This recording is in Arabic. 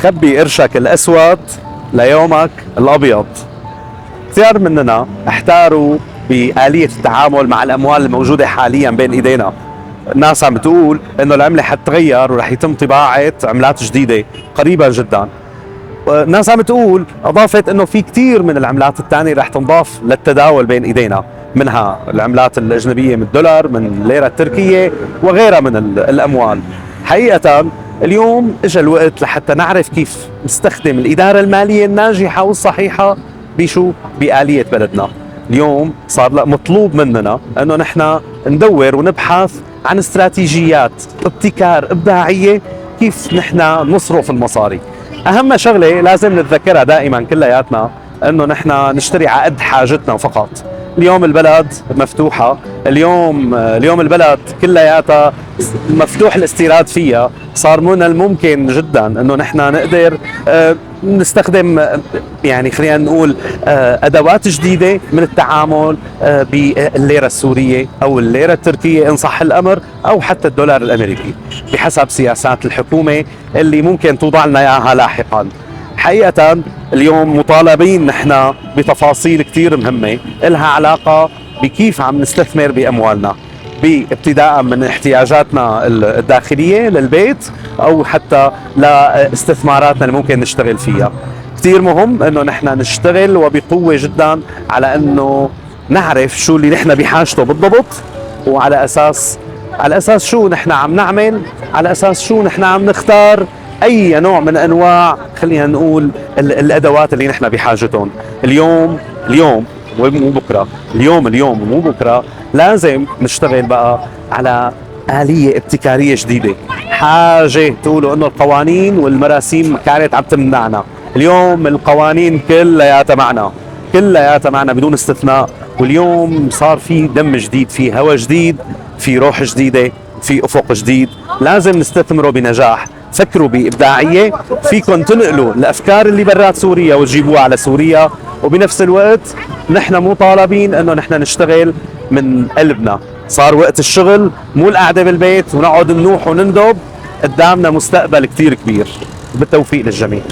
خبي قرشك الأسود ليومك الأبيض. كثير مننا احتاروا بآلية التعامل مع الأموال الموجودة حاليا بين إيدينا. الناس عم بتقول إنه العملة حتتغير ورح يتم طباعة عملات جديدة قريبا جدا. الناس عم تقول اضافت انه في كثير من العملات الثانيه رح تنضاف للتداول بين ايدينا، منها العملات الاجنبيه من الدولار، من الليره التركيه وغيرها من الاموال. حقيقه اليوم اجى الوقت لحتى نعرف كيف نستخدم الاداره الماليه الناجحه والصحيحه بآليه بلدنا. اليوم صار مطلوب مننا انه نحن ندور ونبحث عن استراتيجيات ابتكار ابداعيه كيف نحن نصرف المصاري. اهم شغله لازم نتذكرها دائما كلياتنا انه نحن نشتري على قد حاجتنا فقط. اليوم البلد مفتوحه، اليوم البلد كلياتها مفتوح الاستيراد فيها. صار من الممكن جدا انه نحن نقدر نستخدم يعني خلينا نقول ادوات جديده من التعامل بالليره السوريه او الليره التركيه ان صح الامر، او حتى الدولار الامريكي بحسب سياسات الحكومه اللي ممكن توضع لنا اياها لاحقا. حقيقه اليوم مطالبين نحن بتفاصيل كثير مهمه لها علاقه بكيف عم نستثمر باموالنا، ابتداء من احتياجاتنا الداخليه للبيت او حتى لاستثماراتنا اللي ممكن نشتغل فيها. كثير مهم انه نحن نشتغل وبقوه جدا على انه نعرف شو اللي نحن بحاجته بالضبط، وعلى اساس شو نحن عم نعمل، على اساس شو نحن عم نختار اي نوع من انواع خلينا نقول الادوات اللي نحن بحاجتهم. اليوم ومو بكره، اليوم ومو بكره لازم نشتغل بقى على آلية ابتكارية جديدة. حاجة تقولوا انه القوانين والمراسيم كانت عم تمنعنا، اليوم القوانين كلياتها معنا بدون استثناء. واليوم صار في دم جديد، في هواء جديد، في روح جديدة، في افق جديد. لازم نستثمروا بنجاح. فكروا بإبداعية، فيكم تنقلوا الأفكار اللي برات سوريا وتجيبوها على سوريا، وبنفس الوقت نحن مطالبين انه نحن نشتغل من قلبنا. صار وقت الشغل، مو القعدة بالبيت ونقعد ننوح ونندب. قدامنا مستقبل كثير كبير. بالتوفيق للجميع.